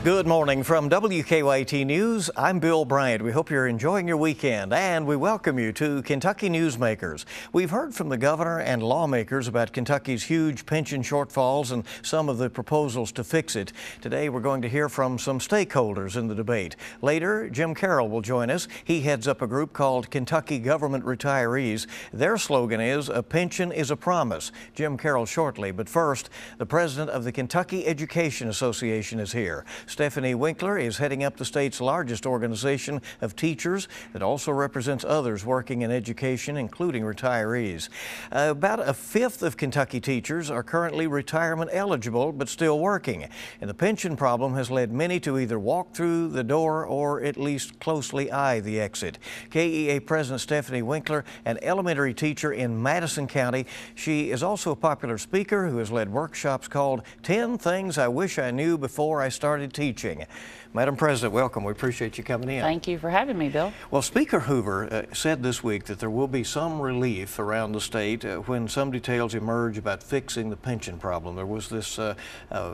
Good morning from WKYT News. I'm Bill Bryant. We hope you're enjoying your weekend, and we welcome you to Kentucky Newsmakers. We've heard from the governor and lawmakers about Kentucky's huge pension shortfalls and some of the proposals to fix it. Today, we're going to hear from some stakeholders in the debate. Later, Jim Carroll will join us. He heads up a group called Kentucky Government Retirees. Their slogan is, "A pension is a promise." Jim Carroll shortly, but first, the president of the Kentucky Education Association is here. Stephanie Winkler is heading up the state's largest organization of teachers that also represents others working in education, including retirees. About a fifth of Kentucky teachers are currently retirement eligible but still working. And the pension problem has led many to either walk through the door or at least closely eye the exit. KEA President Stephanie Winkler, an elementary teacher in Madison County. She is also a popular speaker who has led workshops called 10 Things I Wish I Knew Before I Started Teaching. Madam President, welcome. We appreciate you coming in. Thank you for having me, Bill. Well, Speaker Hoover said this week that there will be some relief around the state when some details emerge about fixing the pension problem. There was this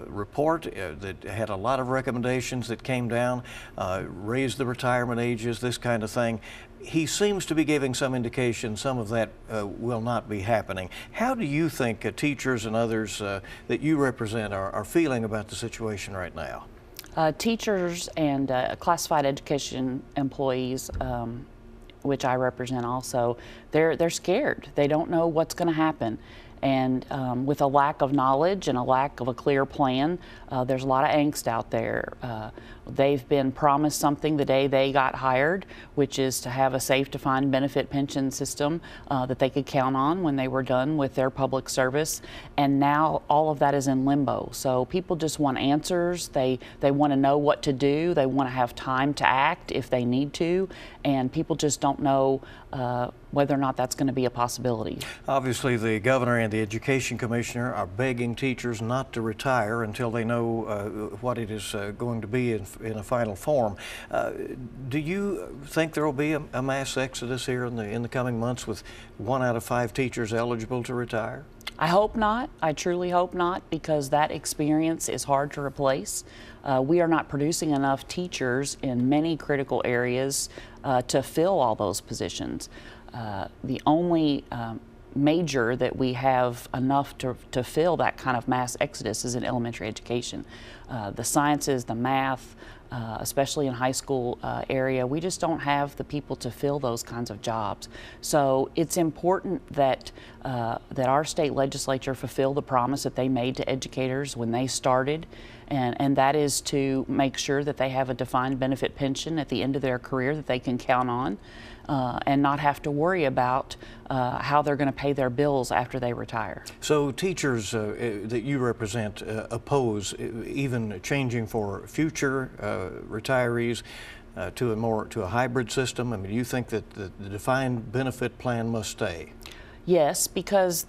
report that had a lot of recommendations that came down, raise the retirement ages, this kind of thing. He seems to be giving some indication some of that will not be happening. How do you think teachers and others that you represent are feeling about the situation right now? Teachers and classified education employees, which I represent also, they're scared. They don't know what's going to happen. And with a lack of knowledge and a lack of a clear plan, there's a lot of angst out there. They've been promised something the day they got hired, which is to have a safe defined benefit pension system that they could count on when they were done with their public service. And now all of that is in limbo. So people just want answers. They want to know what to do. They want to have time to act if they need to. And people just don't know whether or not that's going to be a possibility. Obviously, the governor and the education commissioner are begging teachers not to retire until they know what it is going to be in a final form. Do you think there will be a mass exodus here in the coming months with 1 out of 5 teachers eligible to retire? I hope not. I truly hope not, because that experience is hard to replace. We are not producing enough teachers in many critical areas to fill all those positions. The only major that we have enough to fill that kind of mass exodus is in elementary education. The sciences, the math, especially in high school area, we just don't have the people to fill those kinds of jobs. So it's important that that our state legislature fulfill the promise that they made to educators when they started, and that is to make sure that they have a defined benefit pension at the end of their career that they can count on, and not have to worry about how they're going to pay their bills after they retire. So teachers that you represent oppose even changing for future retirees to a hybrid system. I mean, do you think that the defined benefit plan must stay? Yes, because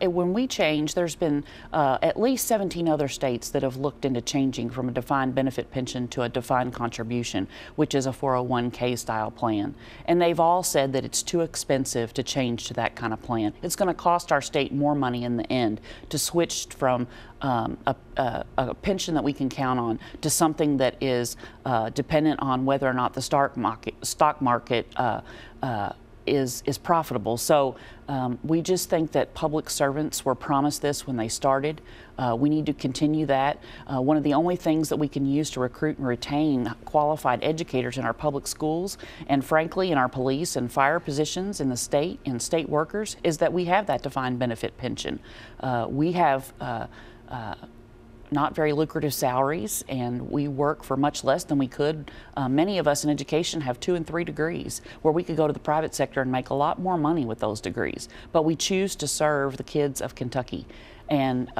when we change, there's been at least 17 other states that have looked into changing from a defined benefit pension to a defined contribution, which is a 401k style plan. And they've all said that it's too expensive to change to that kind of plan. It's going to cost our state more money in the end to switch from a pension that we can count on to something that is dependent on whether or not the stock market is profitable. So we just think that public servants were promised this when they started. We need to continue that. One of the only things that we can use to recruit and retain qualified educators in our public schools, and frankly in our police and fire positions in the state and state workers, is that we have that defined benefit pension. We have not very lucrative salaries, and we work for much less than we could. Many of us in education have 2 and 3 degrees, where we could go to the private sector and make a lot more money with those degrees. But we choose to serve the kids of Kentucky. And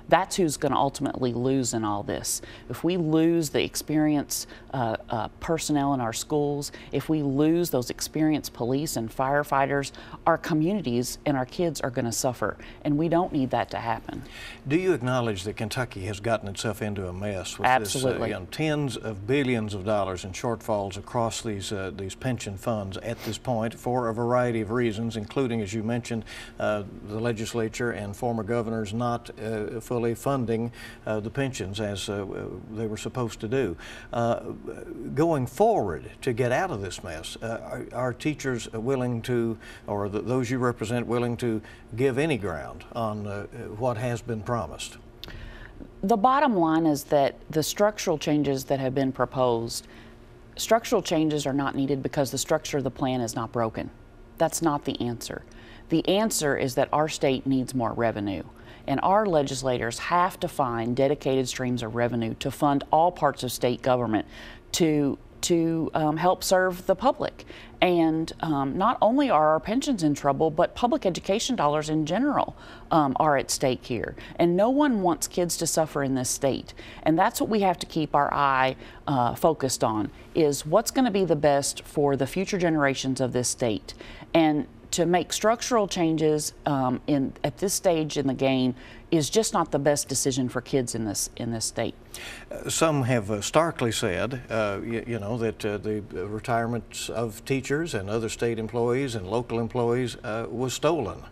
that's who's going to ultimately lose in all this. If we lose the experienced personnel in our schools, if we lose those experienced police and firefighters, our communities and our kids are going to suffer, and we don't need that to happen. Do you acknowledge that Kentucky has gotten itself into a mess with Absolutely. this tens of billions of dollars in shortfalls across these pension funds at this point for a variety of reasons, including, as you mentioned, the legislature and former governors is not fully funding the pensions as they were supposed to do. Going forward, to get out of this mess, are teachers willing to, or those you represent, willing to give any ground on what has been promised? The bottom line is that the structural changes that have been proposed, structural changes are not needed because the structure of the plan is not broken. That's not the answer. The answer is that our state needs more revenue, and our legislators have to find dedicated streams of revenue to fund all parts of state government to help serve the public. And not only are our pensions in trouble, but public education dollars in general are at stake here. And no one wants kids to suffer in this state. And that's what we have to keep our eye focused on, is what's going to be the best for the future generations of this state. And to make structural changes at this stage in the game is just not the best decision for kids in this state. Some have starkly said, you know, that the retirements of teachers and other state employees and local employees was stolen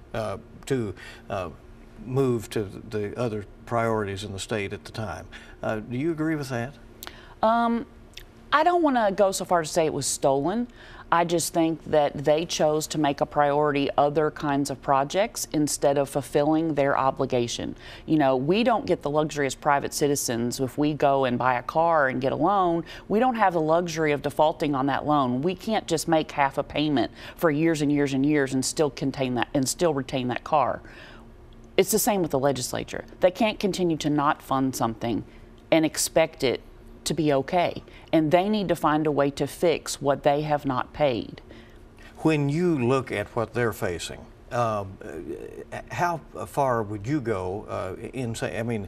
to move to the other priorities in the state at the time. Do you agree with that? I don't want to go so far as to say it was stolen. I just think that they chose to make a priority other kinds of projects instead of fulfilling their obligation. You know, we don't get the luxury as private citizens. If we go and buy a car and get a loan, we don't have the luxury of defaulting on that loan. We can't just make half a payment for years and years and years and still retain that car. It's the same with the legislature. They can't continue to not fund something and expect it to be okay, and they need to find a way to fix what they have not paid. When you look at what they're facing, how far would you go in saying, I mean,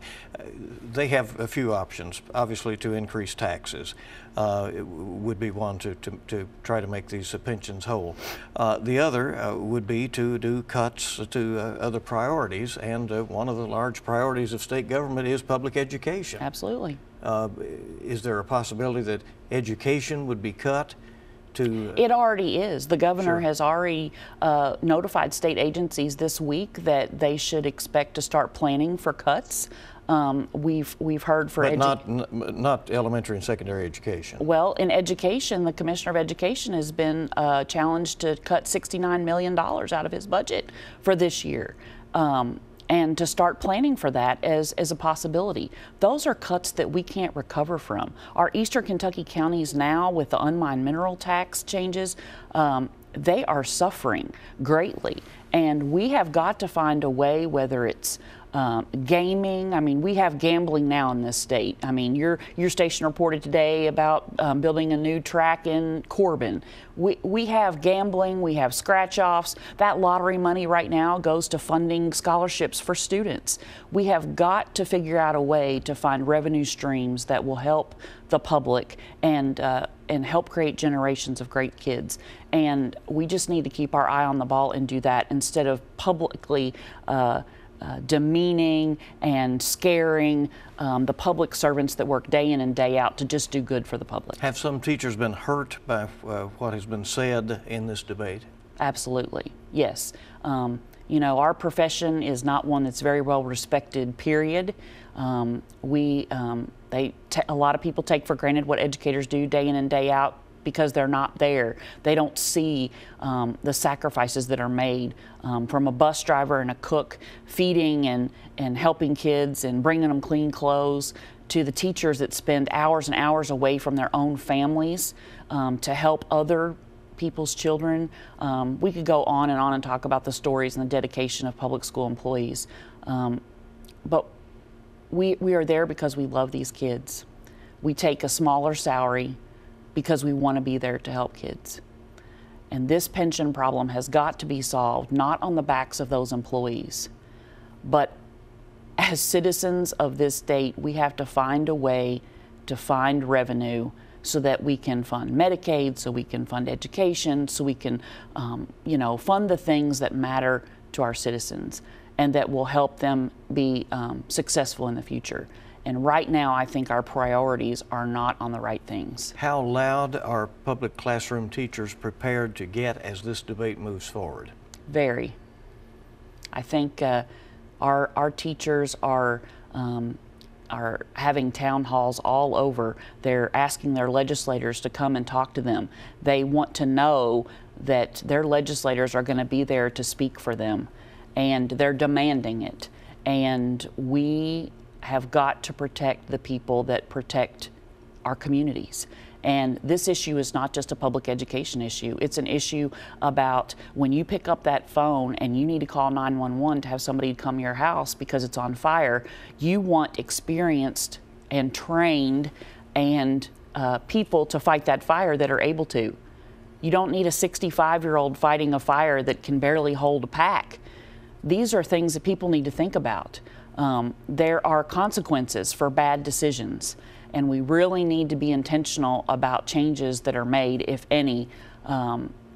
they have a few options. Obviously, to increase taxes would be one to try to make these pensions whole. The other would be to do cuts to other priorities, and one of the large priorities of state government is public education. Absolutely. Is there a possibility that education would be cut? It already is. The governor Sure. has already notified state agencies this week that they should expect to start planning for cuts. We've heard for but not elementary and secondary education. Well, in education, the Commissioner of Education has been challenged to cut $69 million out of his budget for this year. And to start planning for that as a possibility. Those are cuts that we can't recover from. Our eastern Kentucky counties now, with the unmined mineral tax changes, they are suffering greatly. And we have got to find a way, whether it's gaming. I mean, we have gambling now in this state. I mean, your station reported today about building a new track in Corbin. We have gambling, we have scratch-offs. That lottery money right now goes to funding scholarships for students. We have got to figure out a way to find revenue streams that will help the public and help create generations of great kids. And we just need to keep our eye on the ball and do that instead of publicly demeaning and scaring the public servants that work day in and day out to just do good for the public. Have some teachers been hurt by what has been said in this debate? Absolutely, yes. You know, our profession is not one that's very well respected, period. A lot of people take for granted what educators do day in and day out because they're not there. They don't see the sacrifices that are made from a bus driver and a cook feeding and helping kids and bringing them clean clothes, to the teachers that spend hours and hours away from their own families to help other people's children. We could go on and talk about the stories and the dedication of public school employees. But we are there because we love these kids. We take a smaller salary because we want to be there to help kids. And this pension problem has got to be solved, not on the backs of those employees, but as citizens of this state, we have to find a way to find revenue so that we can fund Medicaid, so we can fund education, so we can, fund the things that matter to our citizens and that will help them be successful in the future. And right now, I think our priorities are not on the right things. How loud are public classroom teachers prepared to get as this debate moves forward? Very. I think Our teachers are having town halls all over. They're asking their legislators to come and talk to them. They want to know that their legislators are going to be there to speak for them, and they're demanding it. And we have got to protect the people that protect our communities. And this issue is not just a public education issue. It's an issue about when you pick up that phone and you need to call 911 to have somebody come to your house because it's on fire. You want experienced and trained and people to fight that fire that are able to. You don't need a 65-year-old fighting a fire that can barely hold a pack. These are things that people need to think about. There are consequences for bad decisions, and we really need to be intentional about changes that are made, if any,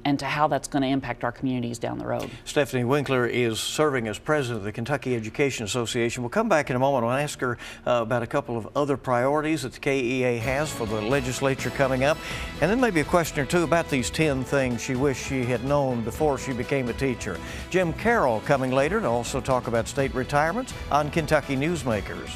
and to how that's going to impact our communities down the road. Stephanie Winkler is serving as president of the Kentucky Education Association. We'll come back in a moment and ask her about a couple of other priorities that the KEA has for the legislature coming up, and then maybe a question or two about these 10 things she wished she had known before she became a teacher. Jim Carroll coming later to also talk about state retirements on Kentucky Newsmakers.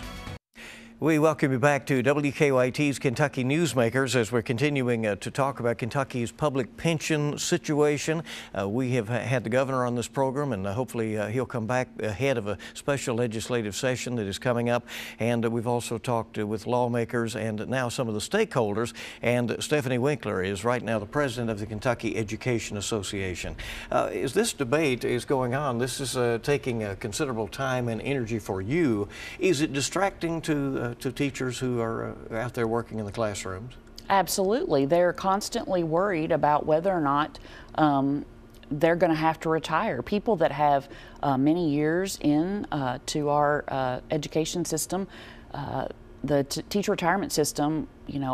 We welcome you back to WKYT's Kentucky Newsmakers as we're continuing to talk about Kentucky's public pension situation. We have had the governor on this program, and hopefully he'll come back ahead of a special legislative session that is coming up. And we've also talked with lawmakers and now some of the stakeholders. And Stephanie Winkler is right now the president of the Kentucky Education Association. As this debate is going on, this is taking considerable time and energy for you. Is it distracting to teachers who are out there working in the classrooms? Absolutely. They're constantly worried about whether or not they're going to have to retire. People that have many years in to our education system, the teacher retirement system,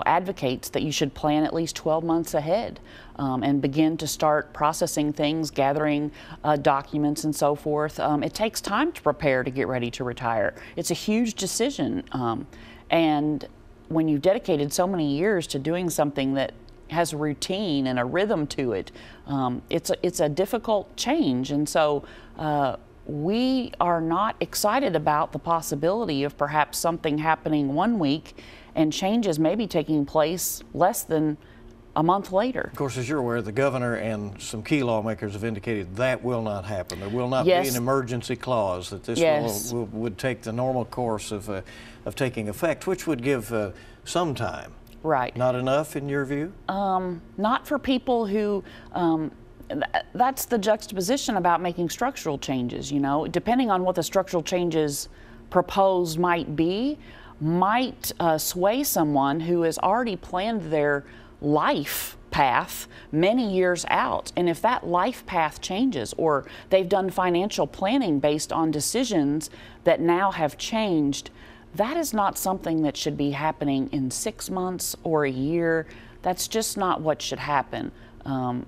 advocates that you should plan at least 12 months ahead and begin to start processing things, gathering documents and so forth. It takes time to prepare to get ready to retire. It's a huge decision. And when you've dedicated so many years to doing something that has a routine and a rhythm to it, it's a difficult change. And so we are not excited about the possibility of perhaps something happening one week and changes maybe taking place less than a month later. Of course, as you're aware, the governor and some key lawmakers have indicated that will not happen. There will not be an emergency clause, that this would take the normal course of taking effect, which would give some time. Right. Not enough in your view? Not for people who, that's the juxtaposition about making structural changes, Depending on what the structural changes proposed might be, might sway someone who has already planned their life path many years out. And if that life path changes, or they've done financial planning based on decisions that now have changed, that is not something that should be happening in 6 months or a year. That's just not what should happen. In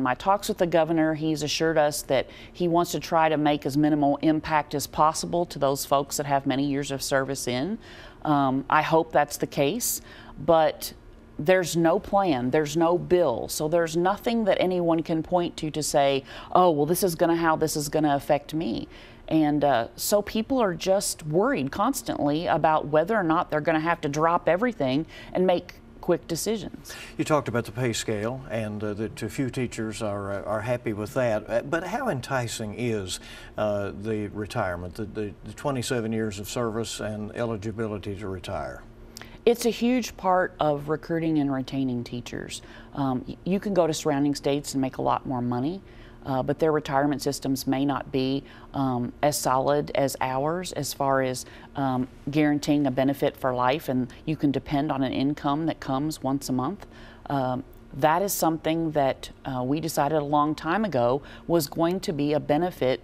my talks with the governor, he's assured us that he wants to try to make as minimal impact as possible to those folks that have many years of service in. I hope that's the case, but there's no plan, there's no bill, so there's nothing that anyone can point to say, oh, well, this is how this is going to affect me. And so people are just worried constantly about whether or not they're going to have to drop everything and make quick decisions. You talked about the pay scale, and that a few teachers are happy with that. But how enticing is the retirement, the 27 years of service and eligibility to retire? It's a huge part of recruiting and retaining teachers. You can go to surrounding states and make a lot more money, but their retirement systems may not be as solid as ours as far as guaranteeing a benefit for life, and you can depend on an income that comes once a month. That is something that we decided a long time ago was going to be a benefit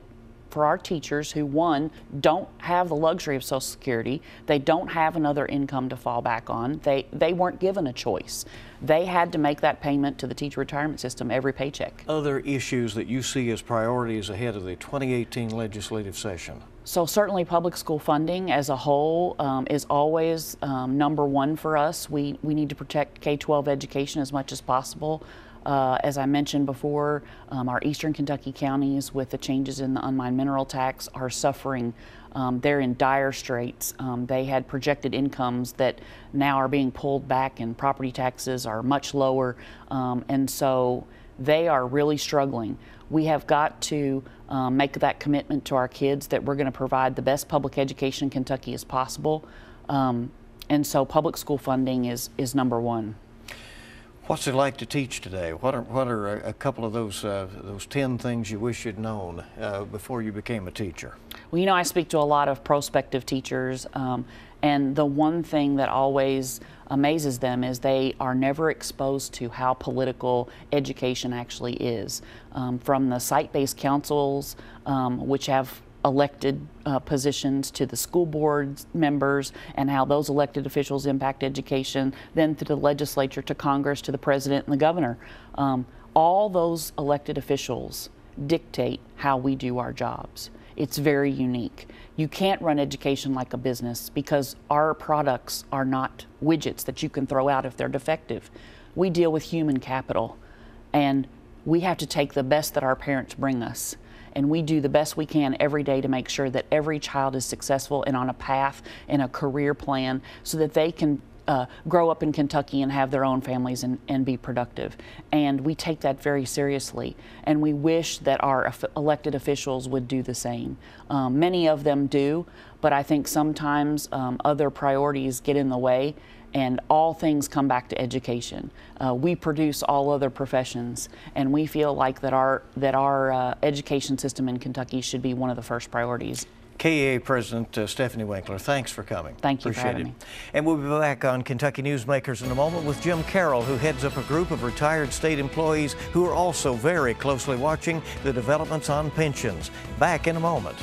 for our teachers who, one, don't have the luxury of Social Security. They don't have another income to fall back on. They weren't given a choice. They had to make that payment to the teacher retirement system every paycheck. Other issues that you see as priorities ahead of the 2018 legislative session? So certainly public school funding as a whole is always number one for us. We need to protect K-12 education as much as possible. As I mentioned before, our eastern Kentucky counties, with the changes in the unmined mineral tax, are suffering. They're in dire straits. They had projected incomes that now are being pulled back, and property taxes are much lower, and so they are really struggling. We have got to make that commitment to our kids that we're going to provide the best public education in Kentucky as possible, and so public school funding is number one. What's it like to teach today? What are a couple of those 10 things you wish you'd known before you became a teacher? Well, you know, I speak to a lot of prospective teachers, and the one thing that always amazes them is they are never exposed to how political education actually is. From the site-based councils, which have elected positions, to the school board members and how those elected officials impact education, then to the legislature, to Congress, to the president and the governor. All those elected officials dictate how we do our jobs. It's very unique. You can't run education like a business because our products are not widgets that you can throw out if they're defective. We deal with human capital, and we have to take the best that our parents bring us, and we do the best we can every day to make sure that every child is successful and on a path and a career plan so that they can grow up in Kentucky and have their own families and be productive. And we take that very seriously, and we wish that our elected officials would do the same. Many of them do, but I think sometimes other priorities get in the way, and all things come back to education. We produce all other professions, and we feel like that our education system in Kentucky should be one of the first priorities. KEA President Stephanie Winkler, thanks for coming. Thank you for having me. And we'll be back on Kentucky Newsmakers in a moment with Jim Carroll, who heads up a group of retired state employees who are also very closely watching the developments on pensions. Back in a moment.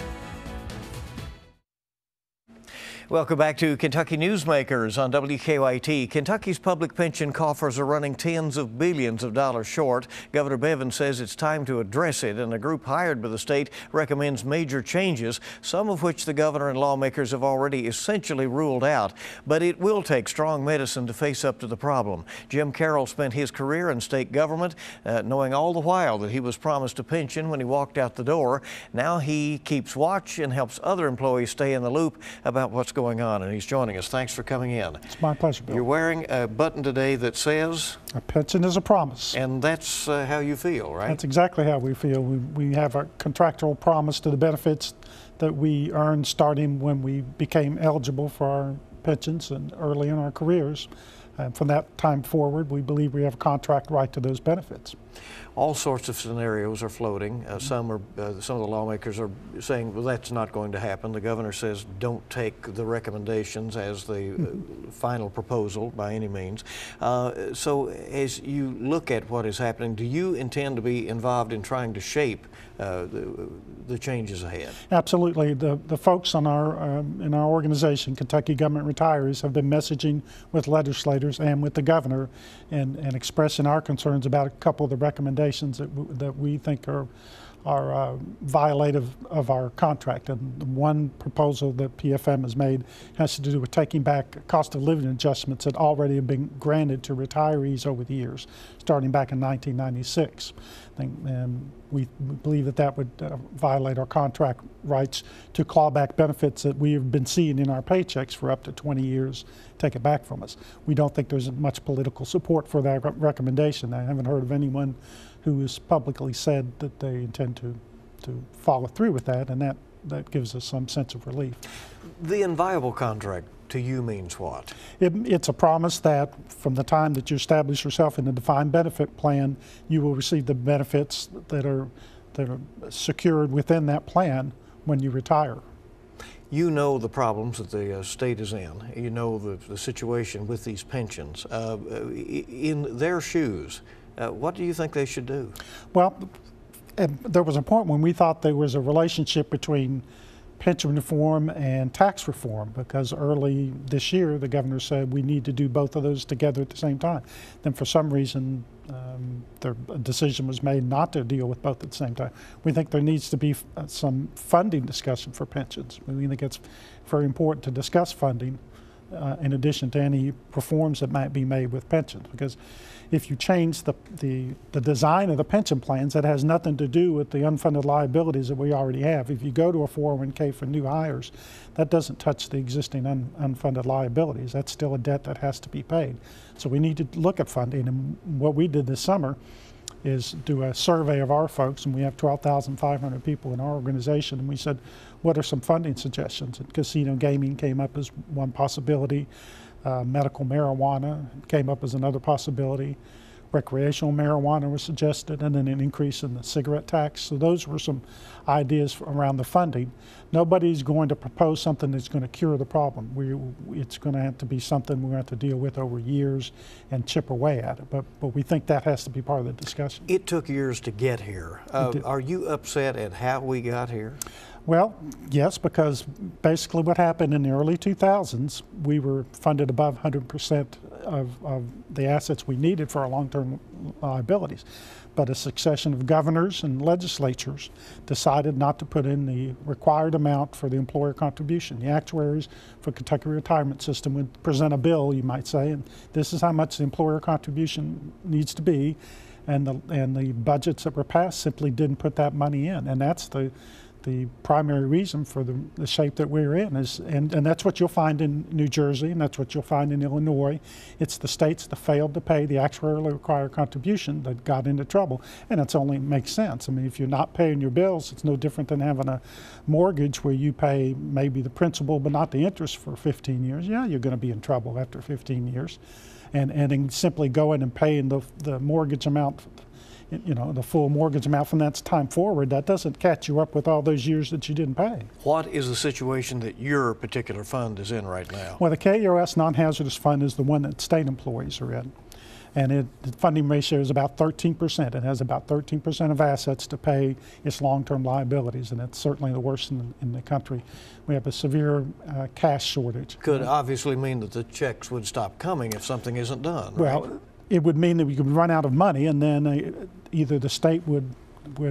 Welcome back to Kentucky Newsmakers on WKYT. Kentucky's public pension coffers are running tens of billions of dollars short. Governor Bevin says it's time to address it, and a group hired by the state recommends major changes, some of which the governor and lawmakers have already essentially ruled out. But it will take strong medicine to face up to the problem. Jim Carroll spent his career in state government, knowing all the while that he was promised a pension when he walked out the door. Now he keeps watch and helps other employees stay in the loop about what's going on, and he's joining us. Thanks for coming in. It's my pleasure, Bill. You're wearing a button today that says? A pension is a promise. And that's how you feel, right? That's exactly how we feel. We have a contractual promise to the benefits that we earned starting when we became eligible for our pensions and early in our careers. And from that time forward, we believe we have a contract right to those benefits. All sorts of scenarios are floating. Some of the lawmakers are saying, well, that's not going to happen. The governor says don't take the recommendations as the final proposal by any means. So as you look at what is happening, do you intend to be involved in trying to shape the changes ahead? Absolutely. The folks on in our organization, Kentucky Government Retirees, have been messaging with legislators and with the governor and expressing our concerns about a couple of the recommendations that we think are violative of our contract. And the one proposal that PFM has made has to do with taking back cost of living adjustments that already have been granted to retirees over the years, starting back in 1996. And we believe that would violate our contract rights to claw back benefits that we have been seeing in our paychecks for up to 20 years, take it back from us. We don't think there's much political support for that recommendation. I haven't heard of anyone who has publicly said that they intend to follow through with that, and that gives us some sense of relief. The inviolable contract to you means what? It's a promise that from the time that you establish yourself in a defined benefit plan, you will receive the benefits that are secured within that plan when you retire. You know the problems that the state is in. You know the situation with these pensions. In their shoes, what do you think they should do? Well, there was a point when we thought there was a relationship between pension reform and tax reform, because early this year the governor said we need to do both of those together at the same time. Then for some reason a decision was made not to deal with both at the same time. We think there needs to be some funding discussion for pensions. We think it's very important to discuss funding in addition to any reforms that might be made with pensions. Because if you change the design of the pension plans, that has nothing to do with the unfunded liabilities that we already have. If you go to a 401k for new hires, that doesn't touch the existing unfunded liabilities. That's still a debt that has to be paid. So we need to look at funding. And what we did this summer is do a survey of our folks, and we have 12,500 people in our organization, and we said, what are some funding suggestions? And casino gaming came up as one possibility. Medical marijuana came up as another possibility. Recreational marijuana was suggested, and then an increase in the cigarette tax. So those were some ideas around the funding. Nobody's going to propose something that's going to cure the problem. It's going to have to be something we're going to have to deal with over years and chip away at it. But we think that has to be part of the discussion. It took years to get here. Are you upset at how we got here? Well, yes, because basically what happened in the early 2000s, we were funded above 100% of the assets we needed for our long-term liabilities. But a succession of governors and legislatures decided not to put in the required amount for the employer contribution. The actuaries for Kentucky retirement system would present a bill, you might say, and this is how much the employer contribution needs to be, and the budgets that were passed simply didn't put that money in, and that's the primary reason for the shape that we're in and that's what you'll find in New Jersey, and that's what you'll find in Illinois. It's the states that failed to pay the actuarially required contribution that got into trouble, and it only makes sense. I mean, if you're not paying your bills, it's no different than having a mortgage where you pay maybe the principal but not the interest for 15 years. Yeah, you're going to be in trouble after 15 years, and then simply going and paying the mortgage amount, you know, the full mortgage amount from that time forward, that doesn't catch you up with all those years that you didn't pay. What is the situation that your particular fund is in right now? Well, the KERS non-hazardous fund is the one that state employees are in. And the funding ratio is about 13%. It has about 13% of assets to pay its long-term liabilities, and it's certainly the worst in the country. We have a severe cash shortage. Could obviously mean that the checks would stop coming if something isn't done, right? Well, it would mean that we could run out of money, and then either the state would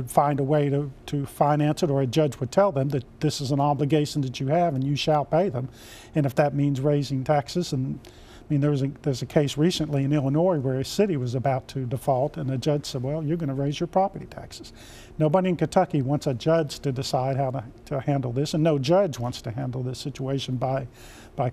find a way to finance it, or a judge would tell them that this is an obligation that you have and you shall pay them. And if that means raising taxes, and I mean, there's a case recently in Illinois where a city was about to default, and the judge said, well, you're going to raise your property taxes. Nobody in Kentucky wants a judge to decide how to handle this, and no judge wants to handle this situation by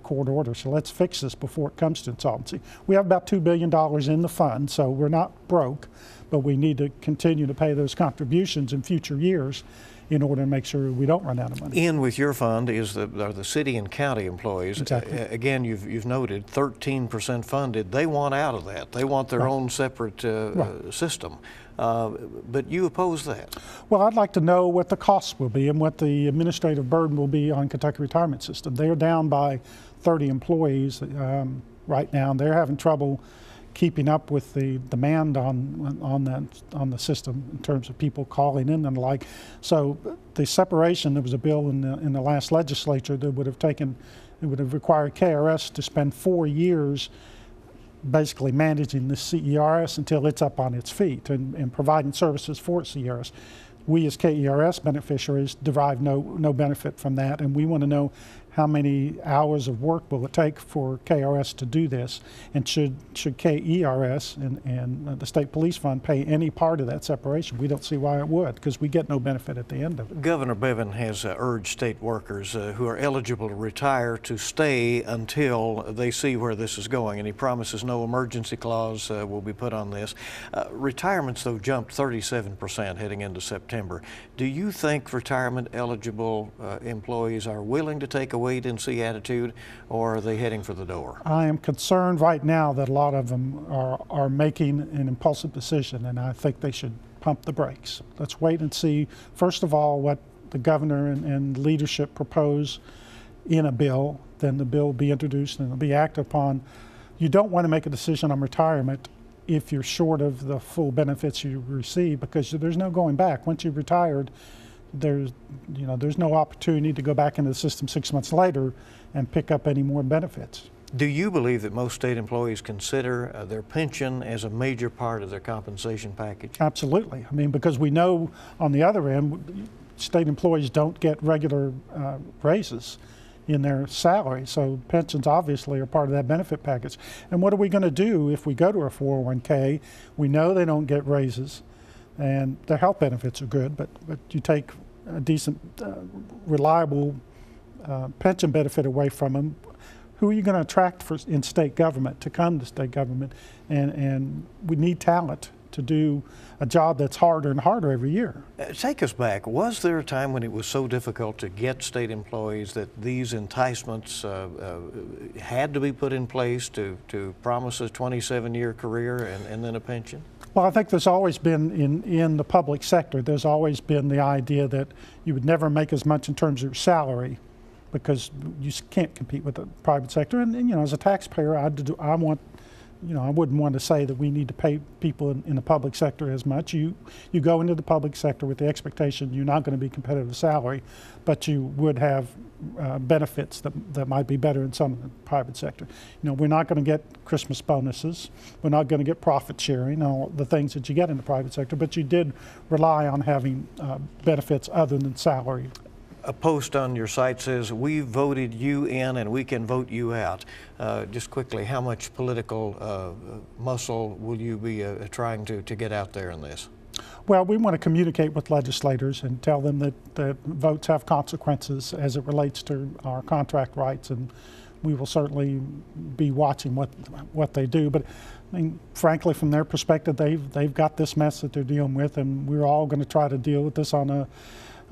court order. So let's fix this before it comes to insolvency. We have about $2 billion in the fund, so we're not broke, but we need to continue to pay those contributions in future years in order to make sure we don't run out of money. In with your fund are the city and county employees. Exactly. Again, you've noted 13% funded. They want out of that. They want their own separate system. But you oppose that. Well, I'd like to know what the costs will be and what the administrative burden will be on Kentucky retirement system. They're down by 30 employees right now, and they're having trouble keeping up with the demand on the system in terms of people calling in and the like. So the separation, there was a bill in the last legislature that would have required KRS to spend 4 years basically managing the CERS until it's up on its feet and providing services for CERS. We as KERS beneficiaries derive no benefit from that, and we want to know how many hours of work will it take for KRS to do this, and should KERS and the State Police Fund pay any part of that separation? We don't see why it would, because we get no benefit at the end of it. Governor Bevin has urged state workers who are eligible to retire to stay until they see where this is going, and he promises no emergency clause will be put on this. Retirements, though, jumped 37% heading into September. Do you think retirement eligible employees are willing to take a wait-and-see attitude, or are they heading for the door? I am concerned right now that a lot of them are making an impulsive decision, and I think they should pump the brakes. Let's wait and see, first of all, what the governor and leadership propose in a bill. Then the bill will be introduced and it'll be acted upon. You don't want to make a decision on retirement if you're short of the full benefits you receive, because there's no going back. Once you've retired, there's no opportunity to go back into the system 6 months later and pick up any more benefits. Do you believe that most state employees consider their pension as a major part of their compensation package? Absolutely. I mean, because we know on the other end, state employees don't get regular raises. in their salary. So pensions obviously are part of that benefit package. And what are we going to do if we go to a 401k? We know they don't get raises, and their health benefits are good, but you take a decent, reliable pension benefit away from them. Who are you going to attract in state government to come to state government? And we need talent to do a job that's harder and harder every year. Take us back. Was there a time when it was so difficult to get state employees that these enticements had to be put in place to promise a 27-year career and then a pension? Well, I think there's always been in the public sector, there's always been the idea that you would never make as much in terms of your salary because you can't compete with the private sector. And you know, as a taxpayer, I wouldn't want to say that we need to pay people in the public sector as much. You go into the public sector with the expectation you're not going to be competitive salary, but you would have benefits that might be better in some of the private sector. You know, we're not going to get Christmas bonuses. We're not going to get profit sharing, all the things that you get in the private sector, but you did rely on having benefits other than salary. A post on your site says, "We voted you in and we can vote you out." Just quickly, how much political muscle will you be trying to get out there in this? Well, we want to communicate with legislators and tell them that votes have consequences as it relates to our contract rights, and we will certainly be watching what they do. But I mean, frankly, from their perspective, they've got this mess that they're dealing with, and we're all going to try to deal with this on a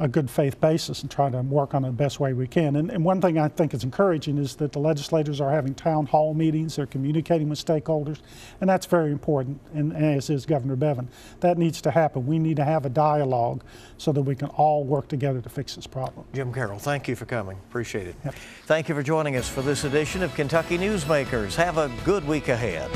good faith basis and try to work on it the best way we can. And one thing I think is encouraging is that the legislators are having town hall meetings, they're communicating with stakeholders, and that's very important, and as is Governor Bevin. That needs to happen. We need to have a dialogue so that we can all work together to fix this problem. Jim Carroll, thank you for coming. Appreciate it. Yep. Thank you for joining us for this edition of Kentucky Newsmakers. Have a good week ahead.